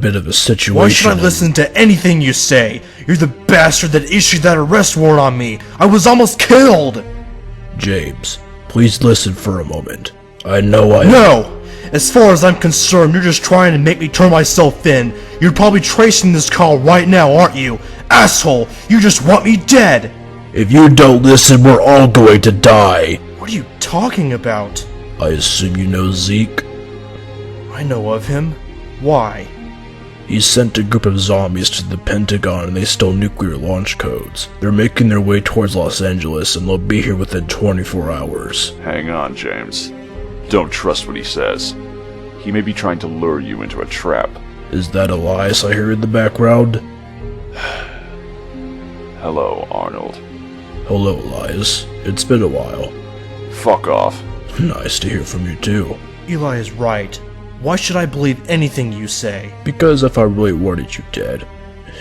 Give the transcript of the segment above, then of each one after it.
bit of a situation. Why should I listen to anything you say? You're the bastard that issued that arrest warrant on me. I was almost killed! James, please listen for a moment. I know No! As far as I'm concerned, you're just trying to make me turn myself in. You're probably tracing this call right now, aren't you? Asshole! You just want me dead! If you don't listen, we're all going to die. What are you talking about? I assume you know Zeke? I know of him. Why? He sent a group of zombies to the Pentagon and they stole nuclear launch codes. They're making their way towards Los Angeles and they'll be here within 24 hours. Hang on, James. Don't trust what he says. He may be trying to lure you into a trap. Is that Elias I hear in the background? Hello, Arnold. Hello, Elias. It's been a while. Fuck off. Nice to hear from you too. Eli is right. Why should I believe anything you say? Because if I really wanted you dead,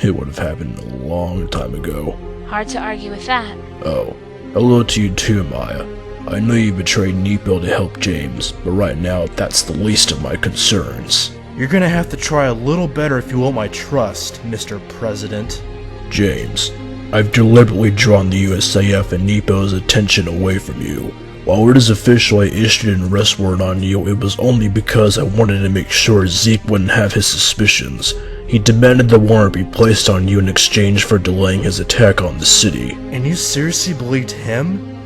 it would have happened a long time ago. Hard to argue with that. Oh, hello to you too, Maya. I know you betrayed Nepo to help James, but right now that's the least of my concerns. You're gonna have to try a little better if you want my trust, Mr. President. James, I've deliberately drawn the USAF and Nepo's attention away from you. While it is official I issued an arrest warrant on you, it was only because I wanted to make sure Zeke wouldn't have his suspicions. He demanded the warrant be placed on you in exchange for delaying his attack on the city. And you seriously believed him?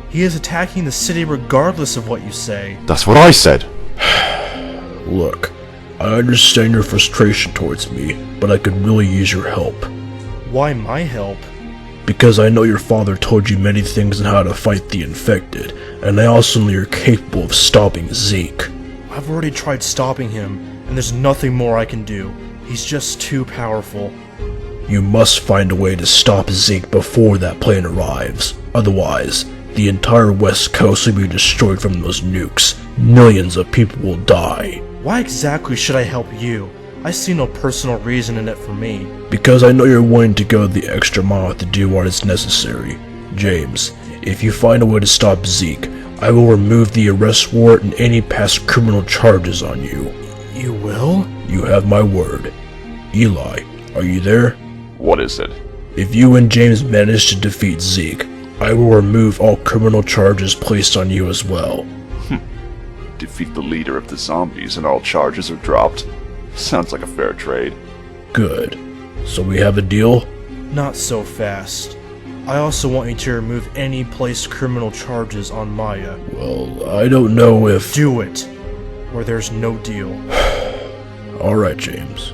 He is attacking the city regardless of what you say. That's what I said. Look, I understand your frustration towards me, but I could really use your help. Why my help? Because I know your father told you many things on how to fight the infected, and I also know you're capable of stopping Zeke. I've already tried stopping him, and there's nothing more I can do. He's just too powerful. You must find a way to stop Zeke before that plane arrives. Otherwise, the entire West Coast will be destroyed from those nukes. Millions of people will die. Why exactly should I help you? I see no personal reason in it for me. Because I know you're willing to go the extra mile to do what is necessary. James, if you find a way to stop Zeke, I will remove the arrest warrant and any past criminal charges on you. You will? You have my word. Eli, are you there? What is it? If you and James manage to defeat Zeke, I will remove all criminal charges placed on you as well. Defeat the leader of the zombies and all charges are dropped. Sounds like a fair trade. Good. So we have a deal? Not so fast. I also want you to remove any placed criminal charges on Maya. Well, I don't know if... Do it, or there's no deal. Alright, James.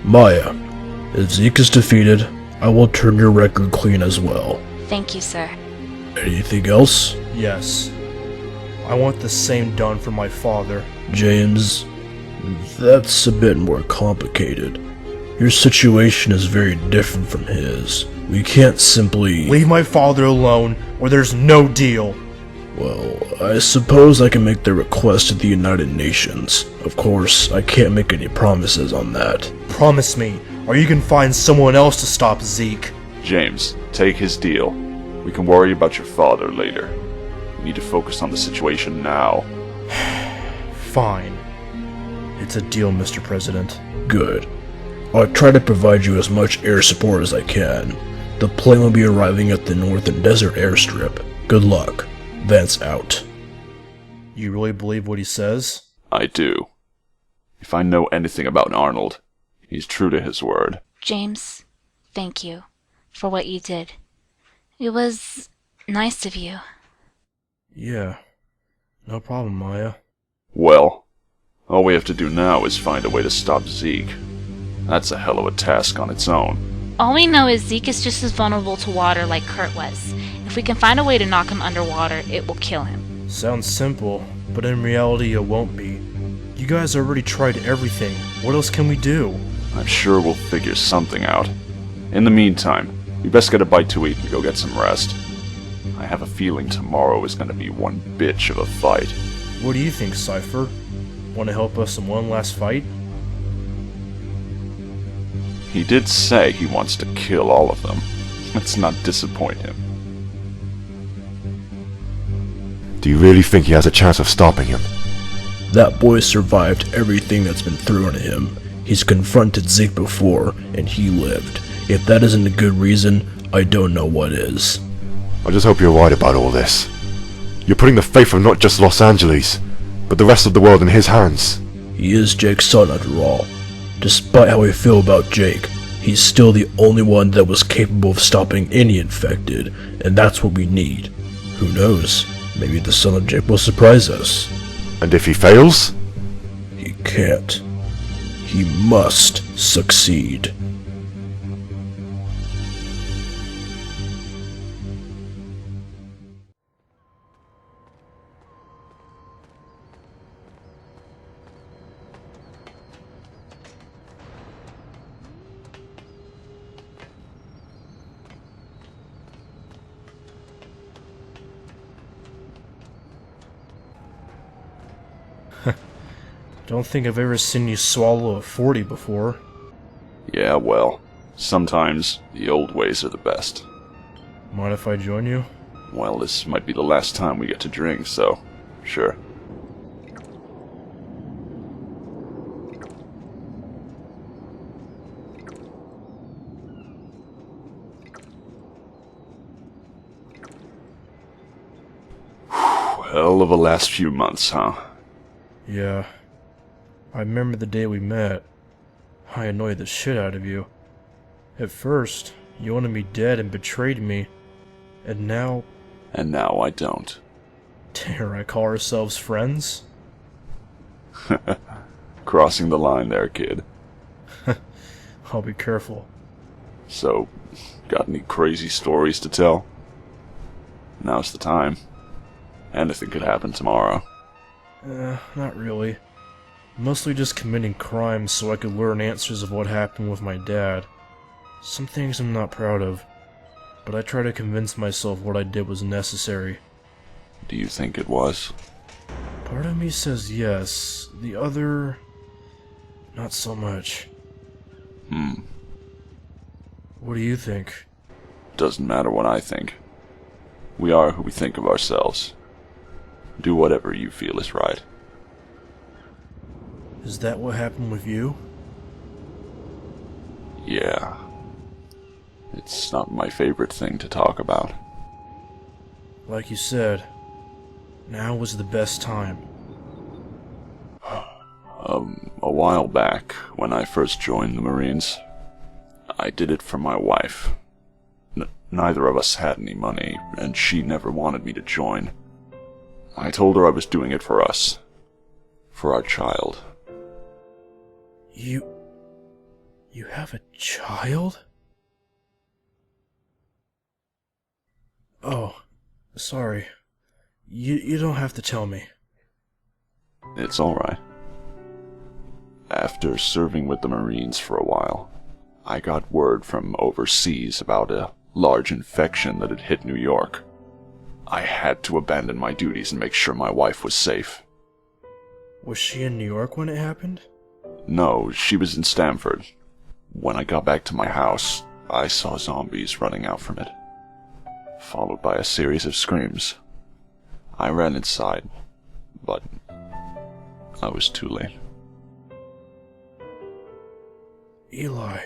Maya, if Zeke is defeated, I will turn your record clean as well. Thank you, sir. Anything else? Yes. I want the same done for my father. James, that's a bit more complicated. Your situation is very different from his. We can't simply... Leave my father alone, or there's no deal. Well, I suppose I can make the request to the United Nations. Of course, I can't make any promises on that. Promise me, or you can find someone else to stop Zeke. James, take his deal. We can worry about your father later. We need to focus on the situation now. Fine. It's a deal, Mr. President. Good. I'll try to provide you as much air support as I can. The plane will be arriving at the Northern Desert Airstrip. Good luck. Vance out. You really believe what he says? I do. If I know anything about Arnold, he's true to his word. James, thank you for what you did. It was nice of you. Yeah. No problem, Maya. Well, all we have to do now is find a way to stop Zeke. That's a hell of a task on its own. All we know is Zeke is just as vulnerable to water like Kurt was. If we can find a way to knock him underwater, it will kill him. Sounds simple, but in reality it won't be. You guys already tried everything. What else can we do? I'm sure we'll figure something out. In the meantime, we best get a bite to eat and go get some rest. I have a feeling tomorrow is gonna be one bitch of a fight. What do you think, Cypher? Want to help us in one last fight? He did say he wants to kill all of them. Let's not disappoint him. Do you really think he has a chance of stopping him? That boy survived everything that's been thrown at him. He's confronted Zeke before, and he lived. If that isn't a good reason, I don't know what is. I just hope you're right about all this. You're putting the fate of not just Los Angeles, but the rest of the world in his hands. He is Jake's son after all. Despite how I feel about Jake, he's still the only one that was capable of stopping any infected, and that's what we need. Who knows? Maybe the son of Jake will surprise us. And if he fails? He can't. He must succeed. Don't think I've ever seen you swallow a 40 before. Yeah, well, sometimes the old ways are the best. Mind if I join you? Well, this might be the last time we get to drink, so sure. Hell of a last few months, huh? Yeah. I remember the day we met. I annoyed the shit out of you. At first, you wanted me dead and betrayed me. And now... And now I don't. Dare I call ourselves friends? Crossing the line there, kid. I'll be careful. So, got any crazy stories to tell? Now's the time. Anything could happen tomorrow. Not really. Mostly just committing crimes so I could learn answers of what happened with my dad. Some things I'm not proud of, but I try to convince myself what I did was necessary. Do you think it was? Part of me says yes, the other... not so much. What do you think? Doesn't matter what I think. We are who we think of ourselves. Do whatever you feel is right. Is that what happened with you? Yeah. It's not my favorite thing to talk about. Like you said, now was the best time. A while back, when I first joined the Marines, I did it for my wife. Neither of us had any money, and she never wanted me to join. I told her I was doing it for us. For our child. You have a child? Oh, sorry. You don't have to tell me. It's alright. After serving with the Marines for a while, I got word from overseas about a large infection that had hit New York. I had to abandon my duties and make sure my wife was safe. Was she in New York when it happened? No, she was in Stamford. When I got back to my house, I saw zombies running out from it, followed by a series of screams. I ran inside, but I was too late. Eli,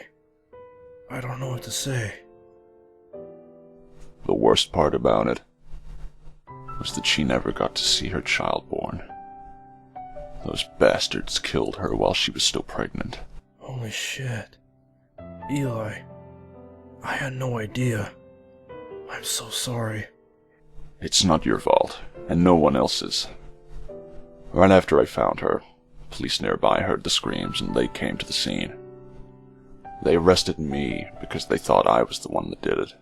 I don't know what to say. The worst part about it was that she never got to see her child born. Those bastards killed her while she was still pregnant. Holy shit. Eli, I had no idea. I'm so sorry. It's not your fault, and no one else's. Right after I found her, police nearby heard the screams and they came to the scene. They arrested me because they thought I was the one that did it.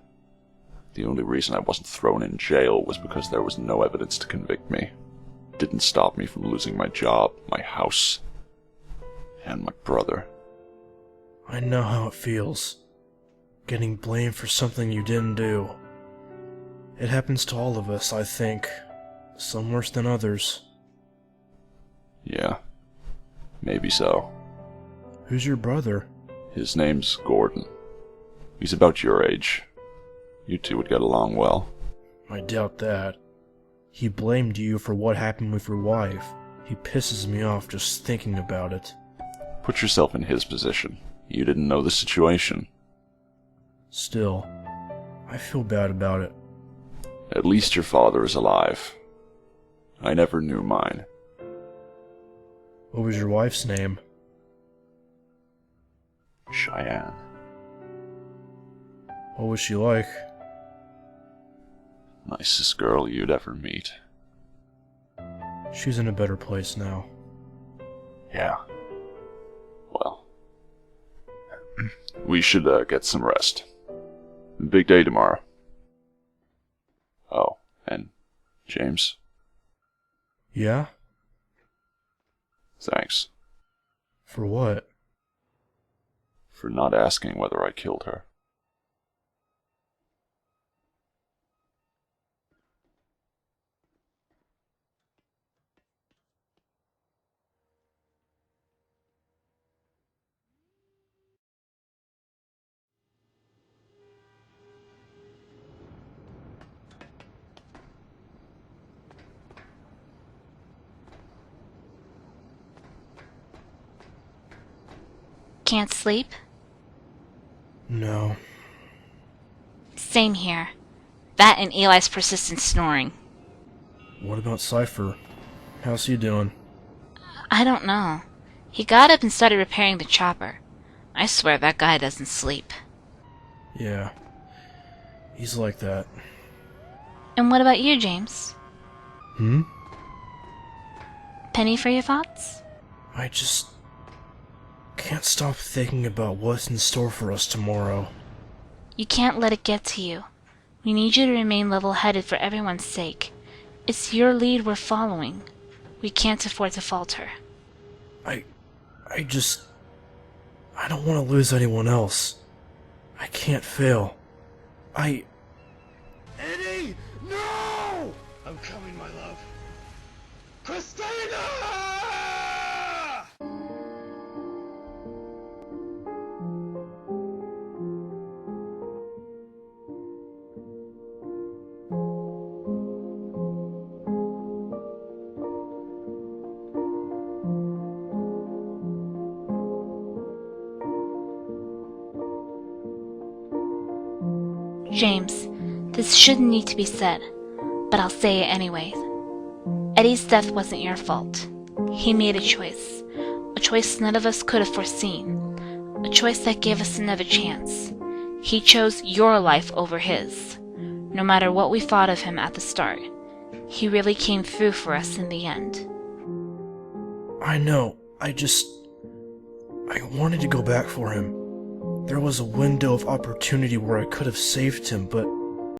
The only reason I wasn't thrown in jail was because there was no evidence to convict me. It didn't stop me from losing my job, my house, and my brother. I know how it feels. Getting blamed for something you didn't do. It happens to all of us, I think. Some worse than others. Yeah, maybe so. Who's your brother? His name's Gordon. He's about your age. You two would get along well. I doubt that. He blamed you for what happened with your wife. He pisses me off just thinking about it. Put yourself in his position. You didn't know the situation. Still, I feel bad about it. At least your father is alive. I never knew mine. What was your wife's name? Cheyenne. What was she like? Nicest girl you'd ever meet. She's in a better place now. Yeah. Well, we should get some rest. Big day tomorrow. Oh, and James, Yeah? thanks For what? for not asking whether I killed her. Can't sleep? No. Same here. That and Eli's persistent snoring. What about Cypher? How's he doing? I don't know. He got up and started repairing the chopper. I swear that guy doesn't sleep. Yeah. He's like that. And what about you, James? Hmm? Penny for your thoughts? I just can't stop thinking about what's in store for us tomorrow. You can't let it get to you. We need you to remain level-headed for everyone's sake. It's your lead we're following. We can't afford to falter. I don't want to lose anyone else. I can't fail. Eddie! No! I'm coming, my love. Christina! James, this shouldn't need to be said, but I'll say it anyways. Eddie's death wasn't your fault. He made a choice none of us could have foreseen, a choice that gave us another chance. He chose your life over his. No matter what we thought of him at the start, he really came through for us in the end. I know. I wanted to go back for him. There was a window of opportunity where I could have saved him, but